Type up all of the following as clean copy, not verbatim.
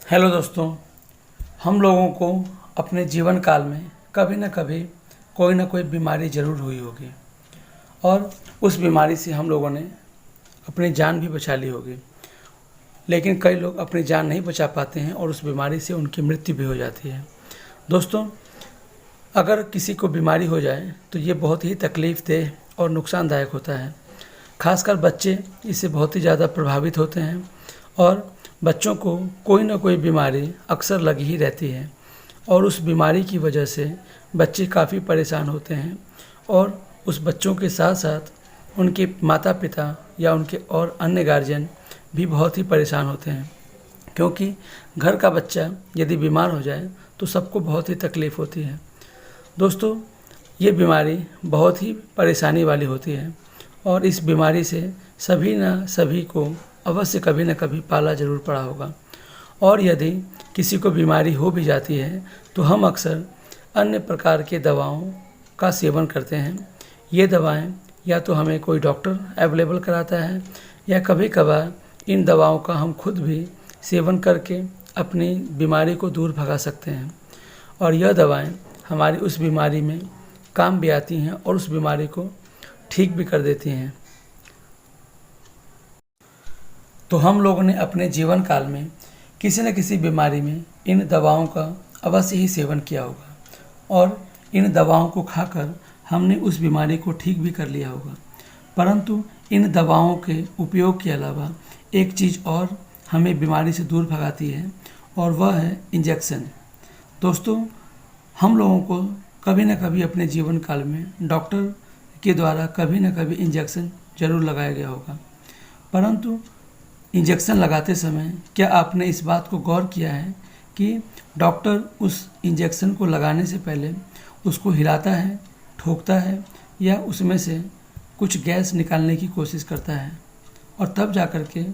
Hello दोस्तों। हम लोगों को अपने जीवन काल में कभी न कभी कोई ना कोई बीमारी ज़रूर हुई होगी और उस बीमारी से हम लोगों ने अपनी जान भी बचा ली होगी। लेकिन कई लोग अपनी जान नहीं बचा पाते हैं और उस बीमारी से उनकी मृत्यु भी हो जाती है। दोस्तों, अगर किसी को बीमारी हो जाए तो ये बहुत ही तकलीफ़देह और नुकसानदायक होता है। खासकर बच्चे इससे बहुत ही ज़्यादा प्रभावित होते हैं और बच्चों को कोई ना कोई बीमारी अक्सर लगी ही रहती है और उस बीमारी की वजह से बच्चे काफ़ी परेशान होते हैं और उस बच्चों के साथ साथ उनके माता पिता या उनके और अन्य गार्जियन भी बहुत ही परेशान होते हैं, क्योंकि घर का बच्चा यदि बीमार हो जाए तो सबको बहुत ही तकलीफ़ होती है। दोस्तों, ये बीमारी बहुत ही परेशानी वाली होती है और इस बीमारी से सभी न सभी को अवश्य कभी न कभी पाला ज़रूर पड़ा होगा। और यदि किसी को बीमारी हो भी जाती है तो हम अक्सर अन्य प्रकार के दवाओं का सेवन करते हैं। ये दवाएं या तो हमें कोई डॉक्टर अवेलेबल कराता है या कभी कभार इन दवाओं का हम खुद भी सेवन करके अपनी बीमारी को दूर भगा सकते हैं और यह दवाएं हमारी उस बीमारी में काम भी आती हैं और उस बीमारी को ठीक भी कर देती हैं। तो हम लोगों ने अपने जीवन काल में किसी न किसी बीमारी में इन दवाओं का अवश्य ही सेवन किया होगा और इन दवाओं को खाकर हमने उस बीमारी को ठीक भी कर लिया होगा। परंतु इन दवाओं के उपयोग के अलावा एक चीज़ और हमें बीमारी से दूर भगाती है और वह है इंजेक्शन। दोस्तों, हम लोगों को कभी न कभी अपने जीवन काल में डॉक्टर के द्वारा कभी न कभी इंजेक्शन ज़रूर लगाया गया होगा। परंतु इंजेक्शन लगाते समय क्या आपने इस बात को गौर किया है कि डॉक्टर उस इंजेक्शन को लगाने से पहले उसको हिलाता है, ठोकता है या उसमें से कुछ गैस निकालने की कोशिश करता है और तब जाकर के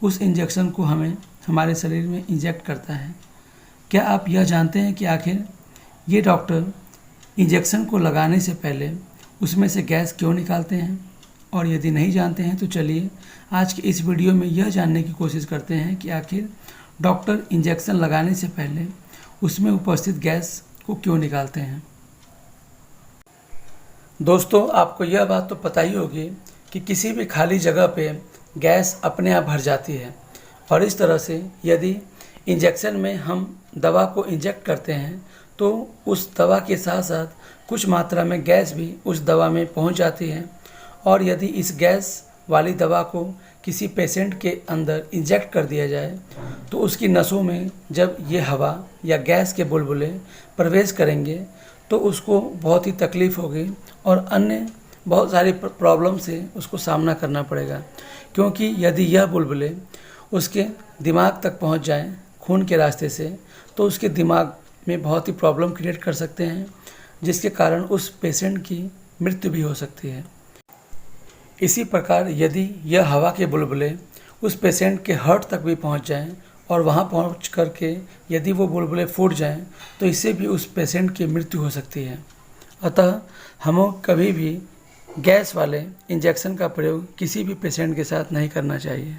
उस इंजेक्शन को हमें हमारे शरीर में इंजेक्ट करता है। क्या आप यह जानते हैं कि आखिर ये डॉक्टर इंजेक्शन को लगाने से पहले उसमें से गैस क्यों निकालते हैं? और यदि नहीं जानते हैं तो चलिए आज के इस वीडियो में यह जानने की कोशिश करते हैं कि आखिर डॉक्टर इंजेक्शन लगाने से पहले उसमें उपस्थित गैस को क्यों निकालते हैं। दोस्तों, आपको यह बात तो पता ही होगी कि किसी भी खाली जगह पे गैस अपने आप भर जाती है और इस तरह से यदि इंजेक्शन में हम दवा को इंजेक्ट करते हैं तो उस दवा के साथ साथ कुछ मात्रा में गैस भी उस दवा में पहुंच जाती है और यदि इस गैस वाली दवा को किसी पेशेंट के अंदर इंजेक्ट कर दिया जाए तो उसकी नसों में जब ये हवा या गैस के बुलबुले प्रवेश करेंगे तो उसको बहुत ही तकलीफ़ होगी और अन्य बहुत सारी प्रॉब्लम से उसको सामना करना पड़ेगा, क्योंकि यदि यह बुलबुले उसके दिमाग तक पहुंच जाएं खून के रास्ते से तो उसके दिमाग में बहुत ही प्रॉब्लम क्रिएट कर सकते हैं, जिसके कारण उस पेशेंट की मृत्यु भी हो सकती है। इसी प्रकार यदि यह हवा के बुलबुले उस पेशेंट के हार्ट तक भी पहुंच जाएं और वहां पहुंच करके यदि वो बुलबुले फूट जाएं तो इससे भी उस पेशेंट की मृत्यु हो सकती है। अतः हमें कभी भी गैस वाले इंजेक्शन का प्रयोग किसी भी पेशेंट के साथ नहीं करना चाहिए।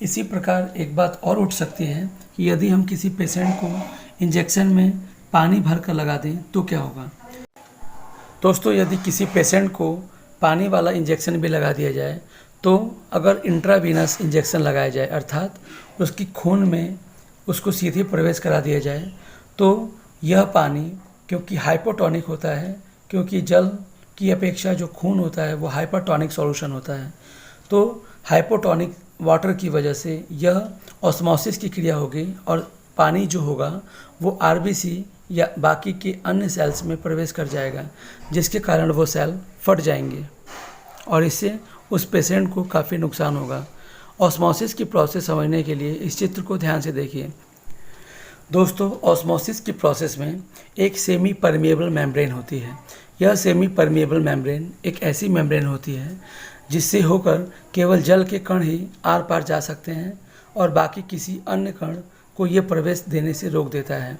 इसी प्रकार एक बात और उठ सकती है कि यदि हम किसी पेशेंट को इंजेक्शन में पानी भर कर लगा दें तो क्या होगा। दोस्तों, यदि किसी पेशेंट को पानी वाला इंजेक्शन भी लगा दिया जाए तो अगर इंट्रावीनस इंजेक्शन लगाया जाए अर्थात उसकी खून में उसको सीधे प्रवेश करा दिया जाए तो यह पानी, क्योंकि हाइपोटोनिक होता है, क्योंकि जल की अपेक्षा जो खून होता है वो हाइपरटोनिक सॉल्यूशन होता है, तो हाइपोटोनिक वाटर की वजह से यह ऑस्मोसिस की क्रिया होगी और पानी जो होगा वो आरबीसी या बाकी के अन्य सेल्स में प्रवेश कर जाएगा, जिसके कारण वो सेल फट जाएंगे और इससे उस पेशेंट को काफ़ी नुकसान होगा। ऑस्मोसिस की प्रोसेस समझने के लिए इस चित्र को ध्यान से देखिए। दोस्तों, ऑस्मोसिस की प्रोसेस में एक सेमी परमिएबल मेम्ब्रेन होती है। यह सेमी परमिएबल मेम्ब्रेन एक ऐसी मेम्ब्रेन होती है जिससे होकर केवल जल के कण ही आर पार जा सकते हैं और बाकी किसी अन्य कण को ये प्रवेश देने से रोक देता है।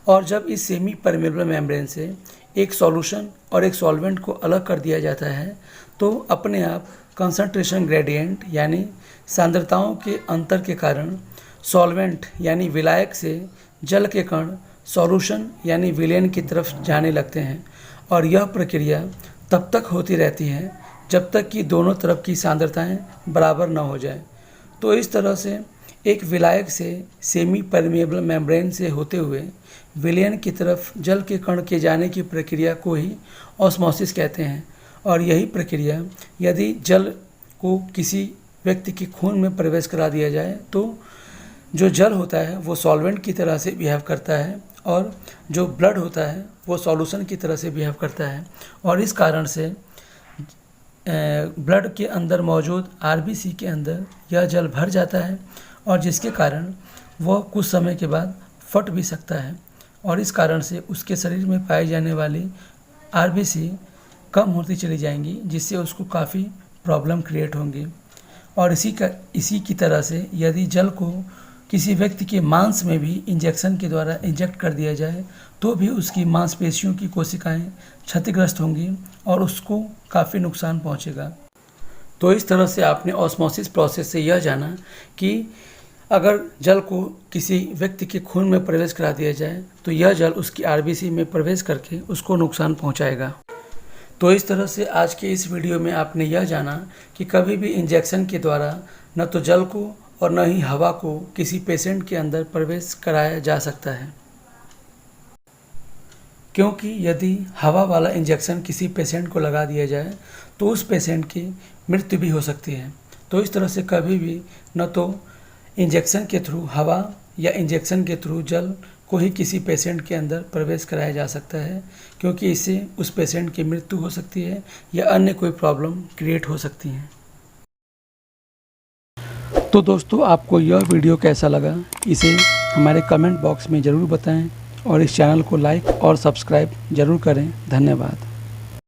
और जब इस सेमी परमेबल मेम्ब्रेन से एक सॉल्यूशन और एक सॉल्वेंट को अलग कर दिया जाता है तो अपने आप कंसंट्रेशन ग्रेडियंट यानी सांद्रताओं के अंतर के कारण सॉल्वेंट यानी विलायक से जल के कण सॉल्यूशन यानी विलयन की तरफ जाने लगते हैं और यह प्रक्रिया तब तक होती रहती है जब तक कि दोनों तरफ की सांद्रताएं बराबर न हो जाए। तो इस तरह से एक विलायक से सेमी परमेबल मेम्ब्रेन से होते हुए विलयन की तरफ जल के कण के जाने की प्रक्रिया को ही ऑस्मोसिस कहते हैं। और यही प्रक्रिया यदि जल को किसी व्यक्ति के खून में प्रवेश करा दिया जाए तो जो जल होता है वो सॉल्वेंट की तरह से बिहेव करता है और जो ब्लड होता है वो सॉल्यूशन की तरह से बिहेव करता है। और इस कारण से ब्लड के अंदर मौजूद आरबीसी के अंदर यह जल भर जाता है और जिसके कारण वह कुछ समय के बाद फट भी सकता है और इस कारण से उसके शरीर में पाई जाने वाली आरबीसी कम होती चली जाएंगी, जिससे उसको काफ़ी प्रॉब्लम क्रिएट होंगी। और इसी की तरह से यदि जल को किसी व्यक्ति के मांस में भी इंजेक्शन के द्वारा इंजेक्ट कर दिया जाए तो भी उसकी मांसपेशियों की कोशिकाएं क्षतिग्रस्त होंगी और उसको काफ़ी नुकसान पहुंचेगा। तो इस तरह से आपने ऑस्मोसिस प्रोसेस से यह जाना कि अगर जल को किसी व्यक्ति के खून में प्रवेश करा दिया जाए तो यह जल उसकी आरबीसी में प्रवेश करके उसको नुकसान पहुंचाएगा। तो इस तरह से आज के इस वीडियो में आपने यह जाना कि कभी भी इंजेक्शन के द्वारा न तो जल को और न ही हवा को किसी पेशेंट के अंदर प्रवेश कराया जा सकता है, क्योंकि यदि हवा वाला इंजेक्शन किसी पेशेंट को लगा दिया जाए तो उस पेशेंट की मृत्यु भी हो सकती है। तो इस तरह से कभी भी न तो इंजेक्शन के थ्रू हवा या इंजेक्शन के थ्रू जल को ही किसी पेशेंट के अंदर प्रवेश कराया जा सकता है, क्योंकि इससे उस पेशेंट की मृत्यु हो सकती है या अन्य कोई प्रॉब्लम क्रिएट हो सकती है। तो दोस्तों, आपको यह वीडियो कैसा लगा इसे हमारे कमेंट बॉक्स में ज़रूर बताएं और इस चैनल को लाइक और सब्सक्राइब ज़रूर करें। धन्यवाद।